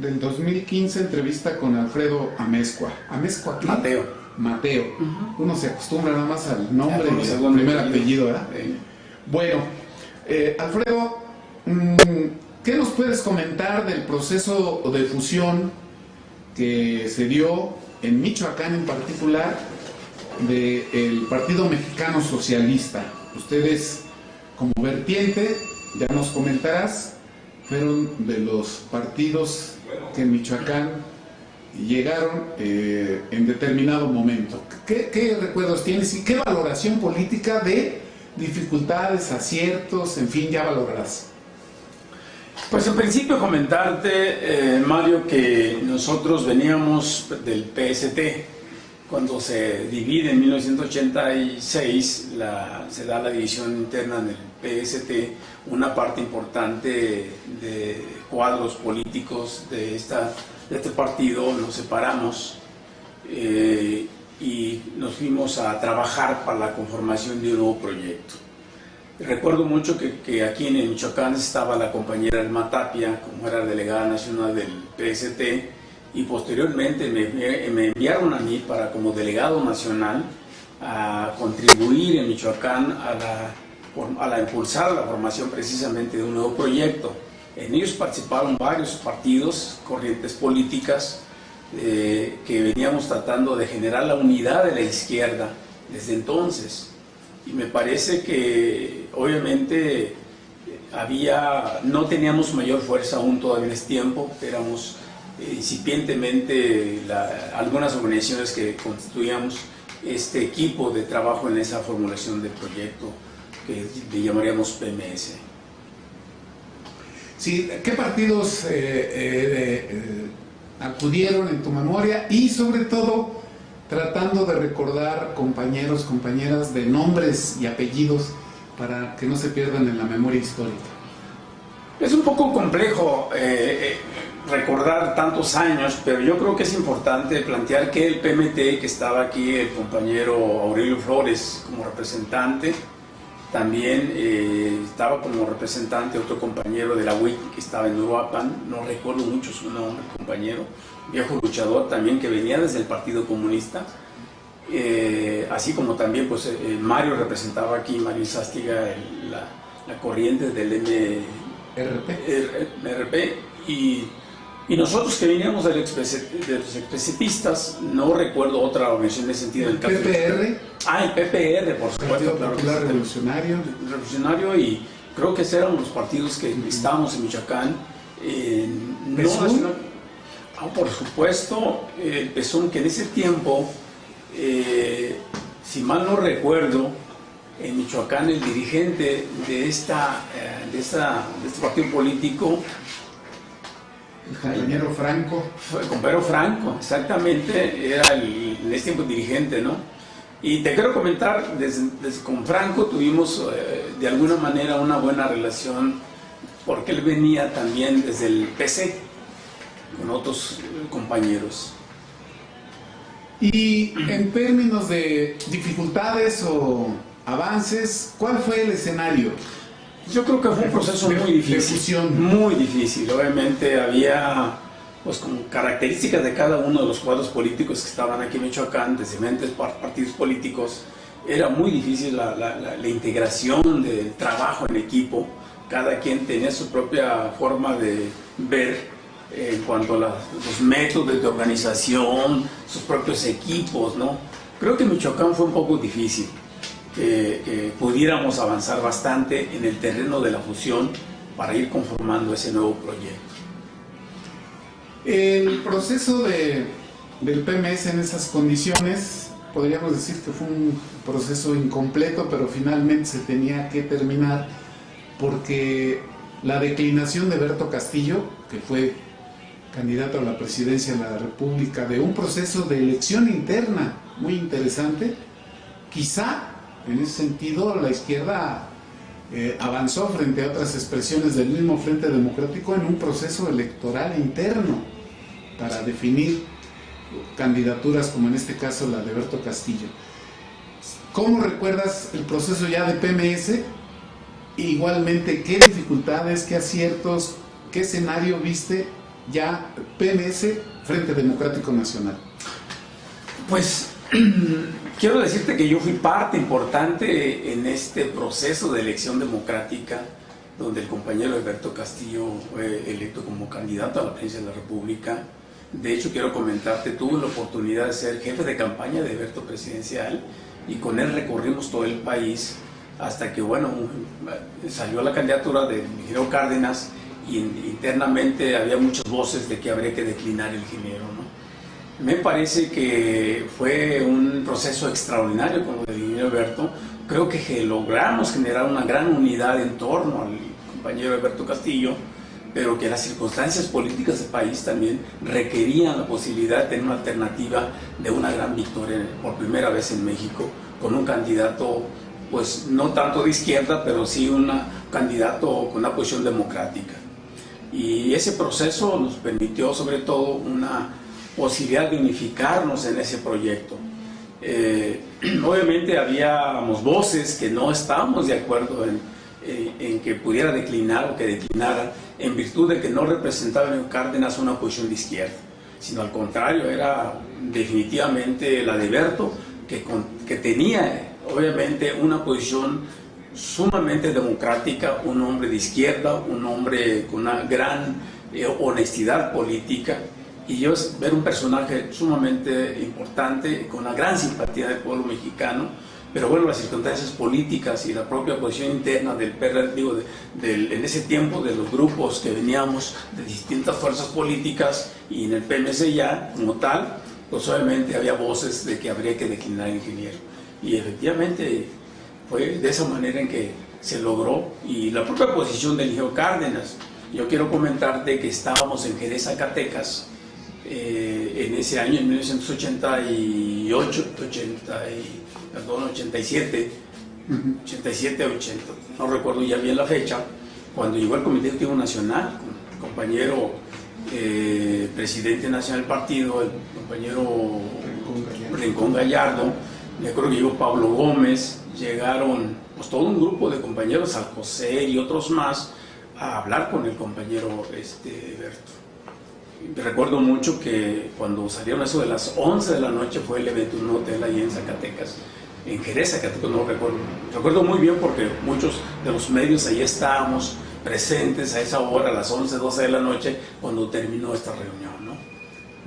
del 2015, entrevista con Alfredo Amezcua. ¿Amezcua qué? Mateo. Uno se acostumbra nada más al nombre y al primer apellido, ¿verdad? Bueno, Alfredo, ¿qué nos puedes comentar del proceso de fusión que se dio en Michoacán en particular del Partido Mexicano Socialista? Ustedes, como vertiente, ya nos comentarás, fueron de los partidos que en Michoacán llegaron en determinado momento. ¿Qué recuerdos tienes y qué valoración política de dificultades, aciertos, en fin, ya valorarás? Pues en principio comentarte, Mario, que nosotros veníamos del PST. Cuando se divide en 1986, se da la división interna en el PST, una parte importante de cuadros políticos de este partido nos separamos y nos fuimos a trabajar para la conformación de un nuevo proyecto. Recuerdo mucho que aquí en Michoacán estaba la compañera Alma Tapia, como era delegada nacional del PST, y posteriormente me enviaron a mí como delegado nacional a contribuir en Michoacán a impulsar la formación precisamente de un nuevo proyecto. En ellos participaron varios partidos, corrientes políticas, que veníamos tratando de generar la unidad de la izquierda desde entonces. Y me parece que obviamente no teníamos mayor fuerza aún todavía en ese tiempo, éramos incipientemente algunas organizaciones que constituíamos este equipo de trabajo en esa formulación del proyecto que le llamaríamos PMS. Sí, ¿qué partidos acudieron en tu memoria? Y sobre todo, tratando de recordar compañeros, compañeras de nombres y apellidos para que no se pierdan en la memoria histórica. Es un poco complejo recordar tantos años, pero yo creo que es importante plantear que el PMT, que estaba aquí el compañero Aurelio Flores como representante, también estaba como representante otro compañero de la UIC que estaba en Uruapan, no recuerdo mucho su nombre, compañero, viejo luchador también que venía desde el Partido Comunista, así como también pues, Mario representaba aquí, Mario Sástiga, la corriente del MRP, y nosotros que veníamos de los expresetistas, no recuerdo otra organización de sentido. ¿El PPR? El PPR, por supuesto. Partido Popular Revolucionario, y creo que esos eran los partidos que estábamos en Michoacán. Por supuesto, el PSUM, que en ese tiempo, si mal no recuerdo, en Michoacán el dirigente de este partido político, el compañero Franco. El compañero Franco, exactamente, era en ese tiempo dirigente, ¿no? Y te quiero comentar, con Franco tuvimos de alguna manera una buena relación, porque él venía también desde el PC, con otros compañeros. Y en términos de dificultades o avances, ¿cuál fue el escenario? Yo creo que fue un proceso muy difícil, muy difícil. Obviamente había, pues, como características de cada uno de los cuadros políticos que estaban aquí en Michoacán, de diferentes partidos políticos. Era muy difícil la integración del trabajo en equipo. Cada quien tenía su propia forma de ver en cuanto a los métodos de organización, sus propios equipos, ¿no? Creo que Michoacán fue un poco difícil. Que pudiéramos avanzar bastante en el terreno de la fusión para ir conformando ese nuevo proyecto. El proceso del PMS en esas condiciones, podríamos decir que fue un proceso incompleto, pero finalmente se tenía que terminar porque la declinación de Berto Castillo, que fue candidato a la presidencia de la República, de un proceso de elección interna muy interesante, quizá en ese sentido la izquierda avanzó frente a otras expresiones del mismo Frente Democrático en un proceso electoral interno para definir candidaturas como en este caso la de Berto Castillo. ¿Cómo recuerdas el proceso ya de PMS? Igualmente, ¿qué dificultades, qué aciertos, qué escenario viste ya PMS, Frente Democrático Nacional? Pues quiero decirte que yo fui parte importante en este proceso de elección democrática, donde el compañero Alberto Castillo fue electo como candidato a la presidencia de la República. De hecho, quiero comentarte, tuve la oportunidad de ser jefe de campaña de Alberto presidencial, y con él recorrimos todo el país hasta que, bueno, salió la candidatura del ingeniero Cárdenas, y internamente había muchas voces de que habría que declinar el ingeniero, ¿no? Me parece que fue un proceso extraordinario con lo del ingeniero Alberto. Creo que logramos generar una gran unidad en torno al compañero Alberto Castillo, pero que las circunstancias políticas del país también requerían la posibilidad de tener una alternativa de una gran victoria por primera vez en México, con un candidato, pues no tanto de izquierda, pero sí un candidato con una posición democrática. Y ese proceso nos permitió sobre todo una posibilidad de unificarnos en ese proyecto. Obviamente habíamos voces que no estábamos de acuerdo en que pudiera declinar o que declinara, en virtud de que no representaba en Cárdenas una posición de izquierda, sino al contrario, era definitivamente la de Alberto, que tenía obviamente una posición sumamente democrática, un hombre de izquierda, un hombre con una gran honestidad política, y yo ver un personaje sumamente importante, con una gran simpatía del pueblo mexicano. Pero bueno, las circunstancias políticas y la propia posición interna del PRD, digo, en ese tiempo, de los grupos que veníamos de distintas fuerzas políticas y en el PMS ya como tal, pues obviamente había voces de que habría que declinar al ingeniero. Y efectivamente fue de esa manera en que se logró. Y la propia posición del ingeniero Cárdenas, yo quiero comentarte que estábamos en Jerez, Zacatecas, en ese año, en 1988, 87, 87, 80, no recuerdo ya bien la fecha, cuando llegó el Comité Ejecutivo Nacional, con el compañero presidente nacional del partido, el compañero Rincón Gallardo, me acuerdo que llegó Pablo Gómez, llegaron pues todo un grupo de compañeros, Alcocer y otros más, a hablar con el compañero Berto. Recuerdo mucho que cuando salieron eso de las 11 de la noche fue el evento en un hotel ahí en Zacatecas, en Jerez, Zacatecas, no recuerdo. Recuerdo muy bien porque muchos de los medios ahí estábamos presentes a esa hora, a las 11, 12 de la noche, cuando terminó esta reunión, ¿no?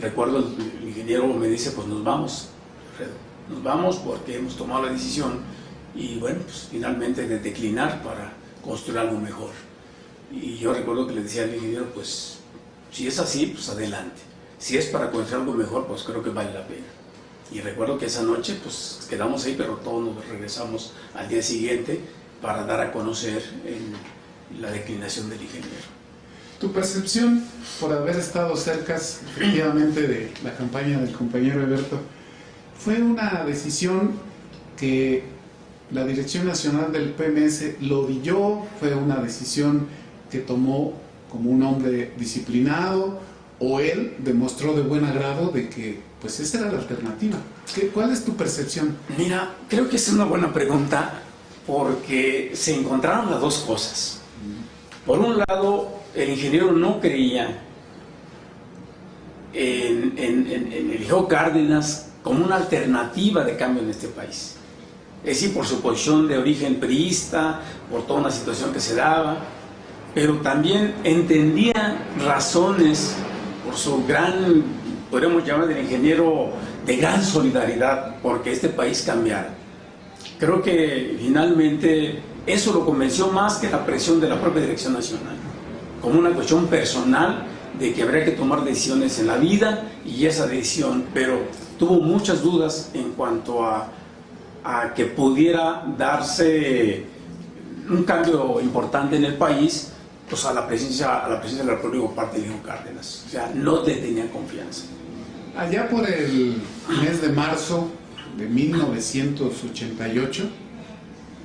Recuerdo el ingeniero me dice, pues nos vamos, Alfredo, nos vamos porque hemos tomado la decisión y bueno, pues finalmente de declinar para construir algo mejor. Y yo recuerdo que le decía al ingeniero, pues si es así, pues adelante. Si es para construir algo mejor, pues creo que vale la pena. Y recuerdo que esa noche, pues quedamos ahí, pero todos nos regresamos al día siguiente para dar a conocer la declinación del ingeniero. Tu percepción, por haber estado cerca, efectivamente, de la campaña del compañero Alberto, ¿fue una decisión que la Dirección Nacional del PMS lo orilló? ¿Fue una decisión que tomó como un hombre disciplinado, o él demostró de buen agrado de que pues esa era la alternativa? ¿Cuál es tu percepción? Mira, creo que es una buena pregunta porque se encontraron las dos cosas. Por un lado, el ingeniero no creía en el ingeniero Cárdenas como una alternativa de cambio en este país. Es decir, por su posición de origen priista, por toda una situación que se daba, pero también entendía razones por su gran, podríamos llamar del ingeniero, de gran solidaridad, porque este país cambiara. Creo que finalmente eso lo convenció más que la presión de la propia Dirección Nacional, como una cuestión personal de que habría que tomar decisiones en la vida, y esa decisión, pero tuvo muchas dudas en cuanto a que pudiera darse un cambio importante en el país, pues a la presidencia de la República por parte de León Cárdenas. O sea, no le tenían confianza. Allá por el mes de marzo de 1988,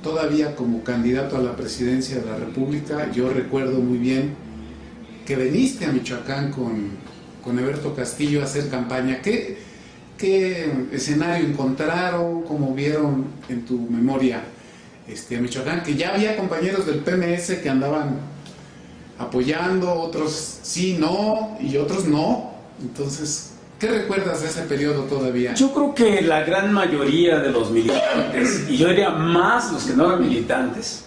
todavía como candidato a la presidencia de la República, yo recuerdo muy bien que viniste a Michoacán con Alberto Castillo a hacer campaña. ¿Qué escenario encontraron? ¿Cómo vieron en tu memoria a Michoacán? Que ya había compañeros del PMS que andaban apoyando, otros sí, no, y otros no. Entonces, ¿qué recuerdas de ese periodo todavía? Yo creo que la gran mayoría de los militantes, y yo diría más los que no eran militantes,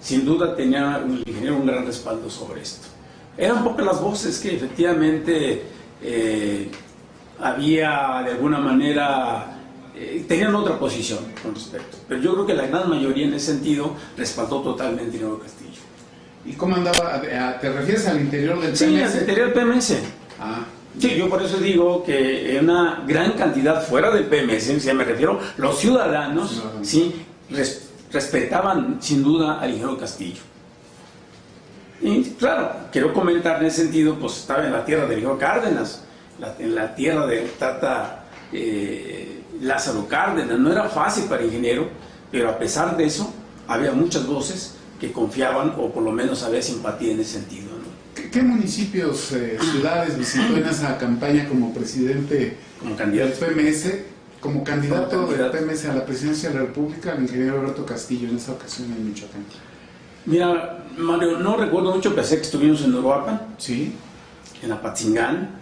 sin duda tenía el ingeniero un gran respaldo sobre esto. Eran pocas las voces que efectivamente había de alguna manera, tenían otra posición con respecto. Pero yo creo que la gran mayoría en ese sentido respaldó totalmente a Ignacio Castillo. ¿Y cómo andaba? ¿Te refieres al interior del PMS? Sí, al interior del PMS. Ah. Sí, yo por eso digo que una gran cantidad fuera del PMS, me refiero, los ciudadanos, sí, respetaban sin duda al ingeniero Castillo. Y claro, quiero comentar en ese sentido, pues estaba en la tierra del ingeniero Cárdenas, en la tierra del Tata Lázaro Cárdenas. No era fácil para el ingeniero, pero a pesar de eso, había muchas voces que confiaban, o por lo menos había simpatía en ese sentido, ¿no? ¿Qué municipios, ciudades visitó en esa campaña como presidente como candidato del PMS, como candidato del PMS a la presidencia de la República, el ingeniero Alberto Castillo, en esa ocasión en Michoacán? Mira, Mario, no recuerdo mucho, pero sé que estuvimos en Uruapan, sí, en Apatzingán,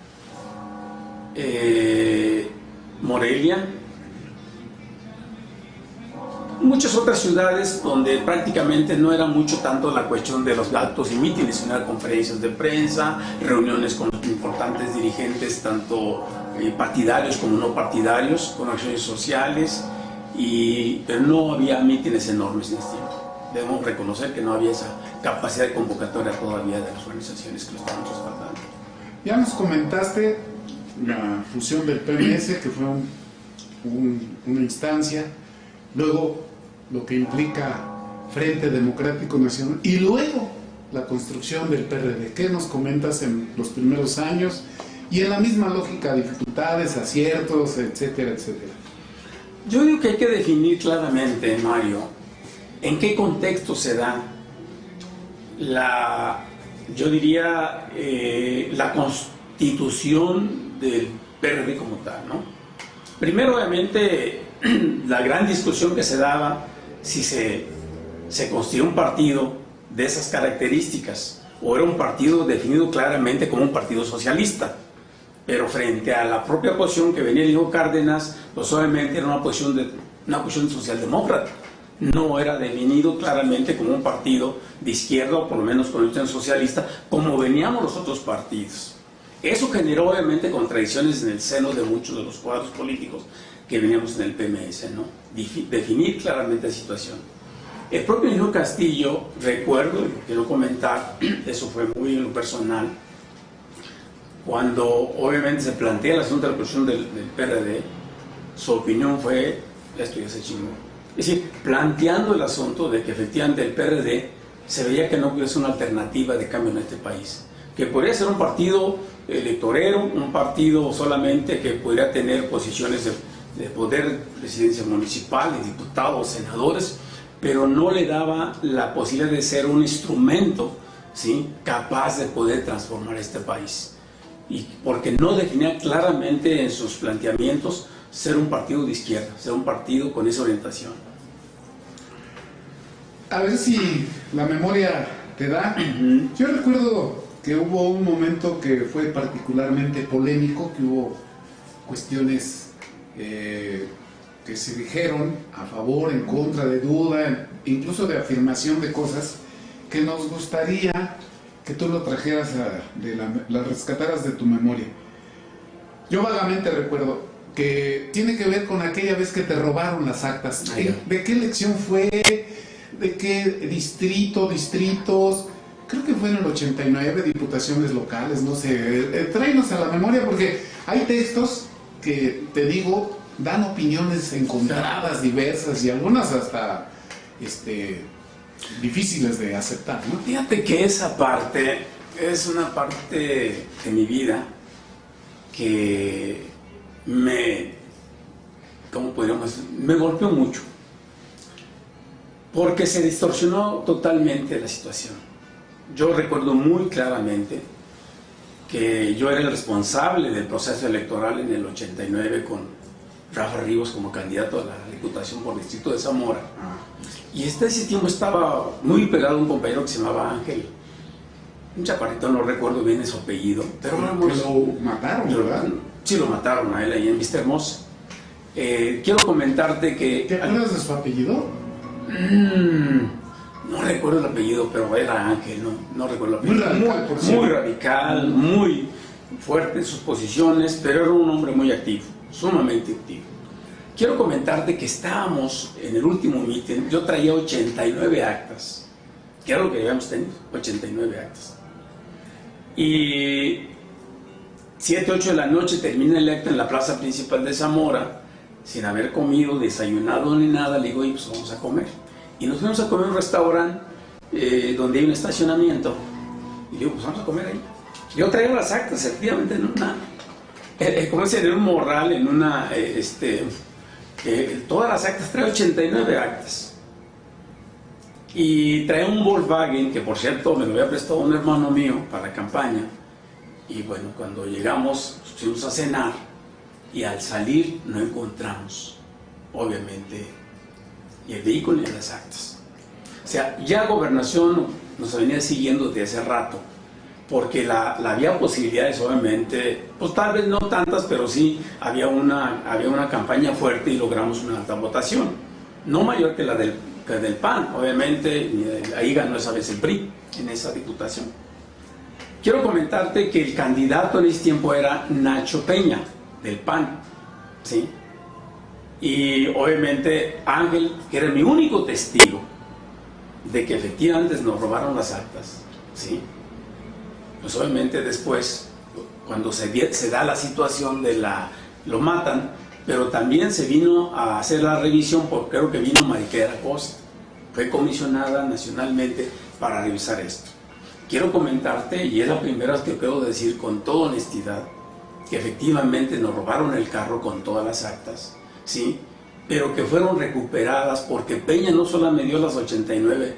Morelia, muchas otras ciudades donde prácticamente no era mucho tanto la cuestión de los actos y mítines, sino eran conferencias de prensa, reuniones con importantes dirigentes, tanto partidarios como no partidarios, con acciones sociales, pero no había mítines enormes en este tiempo. Debemos reconocer que no había esa capacidad de convocatoria todavía de las organizaciones que lo estaban respaldando. Ya nos comentaste la fusión del PMS, que fue una instancia, luego lo que implica Frente Democrático Nacional, y luego la construcción del PRD. ¿Qué nos comentas en los primeros años? Y en la misma lógica, dificultades, aciertos, etcétera, etcétera. Yo digo que hay que definir claramente, Mario, en qué contexto se da yo diría, la constitución del PRD como tal, ¿no? Primero, obviamente, la gran discusión que se daba si se constituía un partido de esas características o era un partido definido claramente como un partido socialista, pero frente a la propia posición que venía el hijo Cárdenas, pues obviamente era una posición socialdemócrata. No era definido claramente como un partido de izquierda, o por lo menos con origen socialista, como veníamos los otros partidos. Eso generó obviamente contradicciones en el seno de muchos de los cuadros políticos que veníamos en el PMS, ¿no? Definir claramente la situación. El propio ingeniero Castillo, recuerdo, y quiero comentar, eso fue muy en lo personal, cuando obviamente se plantea el asunto de la cuestión del PRD, su opinión fue, esto ya se chingó. Es decir, planteando el asunto de que efectivamente el PRD se veía que no pudiera ser una alternativa de cambio en este país, que podría ser un partido electorero, un partido solamente que podría tener posiciones de poder, presidencia municipal, de diputados, senadores, pero no le daba la posibilidad de ser un instrumento, ¿sí?, capaz de poder transformar este país. Y porque no definía claramente en sus planteamientos ser un partido de izquierda, ser un partido con esa orientación. A ver si la memoria te da. Yo recuerdo que hubo un momento que fue particularmente polémico, que hubo cuestiones que se dijeron a favor, en contra, de duda, incluso de afirmación de cosas que nos gustaría que tú lo trajeras, las rescataras de tu memoria. Yo vagamente recuerdo que tiene que ver con aquella vez que te robaron las actas. ¿De qué elección fue? ¿De qué distritos? Creo que fue en el 89, diputaciones locales, no sé. Tráenos a la memoria, porque hay textos que, te digo, dan opiniones encontradas, diversas, y algunas hasta difíciles de aceptar, ¿no? Fíjate que esa parte es una parte de mi vida que me golpeó mucho, porque se distorsionó totalmente la situación. Yo recuerdo muy claramente que yo era el responsable del proceso electoral en el 89 con Rafa Rivas como candidato a la diputación por el distrito de Zamora. Y ese tiempo estaba muy pegado a un compañero que se llamaba Ángel un chaparrito, no recuerdo bien su apellido, pero que lo mataron, ¿verdad? Sí, lo mataron a él ahí en Vista Hermosa. Quiero comentarte que... ¿Te acuerdas de su apellido? No recuerdo el apellido, pero era Ángel, no recuerdo el apellido. Muy radical, muy fuerte en sus posiciones, pero era un hombre muy activo, sumamente activo. Quiero comentarte que estábamos en el último meeting, yo traía 89 actas, que era lo que habíamos tenido, 89 actas. Y 7, 8 de la noche termina el acta en la plaza principal de Zamora, sin haber comido, desayunado ni nada. Le digo, y pues vamos a comer. Y nos fuimos a comer a un restaurante donde hay un estacionamiento. Y digo, pues vamos a comer ahí. Yo traía las actas, efectivamente, en una, ¿cómo se llama? En un morral, en una, todas las actas, trae 89 actas. Y trae un Volkswagen, que por cierto me lo había prestado un hermano mío para la campaña. Y bueno, cuando llegamos, fuimos a cenar y al salir no encontramos, obviamente, ni el vehículo ni las actas. O sea, ya Gobernación nos venía siguiendo desde hace rato, porque había posibilidades, obviamente, pues tal vez no tantas, pero sí había una campaña fuerte y logramos una alta votación, no mayor que la del PAN, obviamente. Ahí ganó esa vez el PRI, en esa diputación. Quiero comentarte que el candidato en ese tiempo era Nacho Peña, del PAN, ¿sí? Y obviamente Ángel, que era mi único testigo de que efectivamente nos robaron las actas, ¿sí? Pues obviamente después, cuando se da la situación lo matan, pero también se vino a hacer la revisión, porque creo que vino Mariquera Costa, fue comisionada nacionalmente para revisar esto. Quiero comentarte, y es la primera vez que puedo decir con toda honestidad, que efectivamente nos robaron el carro con todas las actas, ¿sí? Pero que fueron recuperadas, porque Peña no solo me dio las 89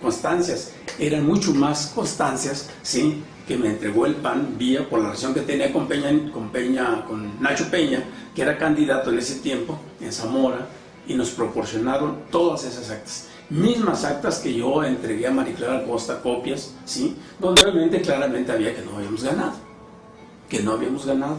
constancias, eran mucho más constancias, ¿sí?, que me entregó el PAN por la relación que tenía con Nacho Peña, que era candidato en ese tiempo en Zamora, y nos proporcionaron todas esas actas. Mismas actas que yo entregué a Mariclara Costa, copias, ¿sí?, donde obviamente claramente había que no habíamos ganado.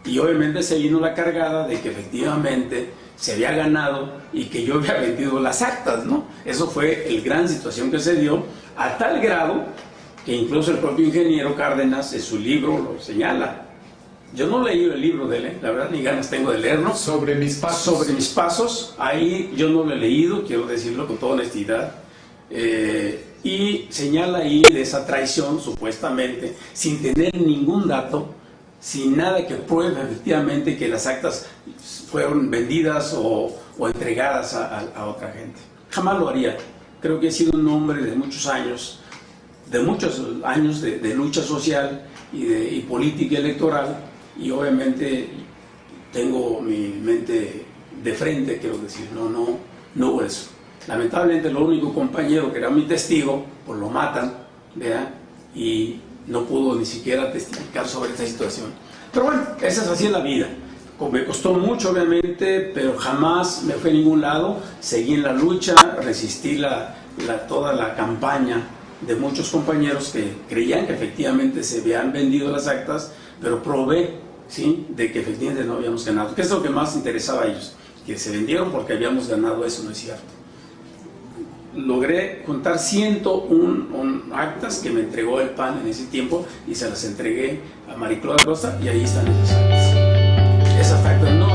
Y obviamente se vino la cargada de que efectivamente se había ganado y que yo había vendido las actas, ¿no? Eso fue la gran situación que se dio, a tal grado que incluso el propio ingeniero Cárdenas en su libro lo señala. Yo no leí el libro de él, la verdad, ni ganas tengo de leerlo. Sobre mis pasos, ahí yo no lo he leído, quiero decirlo con toda honestidad. Y señala ahí de esa traición, supuestamente, sin tener ningún dato, sin nada que pruebe efectivamente que las actas fueron vendidas o entregadas a otra gente. Jamás lo haría. Creo que he sido un hombre de muchos años de lucha social y política electoral, y obviamente tengo mi mente de frente, quiero decir, no hubo eso. Lamentablemente el único compañero que era mi testigo, pues lo matan, ¿verdad? Y no pudo ni siquiera testificar sobre esta situación. Pero bueno, esa es así en la vida. Me costó mucho, obviamente, pero jamás me fui a ningún lado. Seguí en la lucha, resistí toda la campaña de muchos compañeros que creían que efectivamente se habían vendido las actas, pero probé, ¿sí?, de que efectivamente no habíamos ganado. ¿Qué es lo que más interesaba a ellos? Que se vendieron porque habíamos ganado. Eso no es cierto. Logré juntar 101 actas que me entregó el PAN en ese tiempo, y se las entregué a Mariclara Costa, y ahí están esas actas. Esas actas no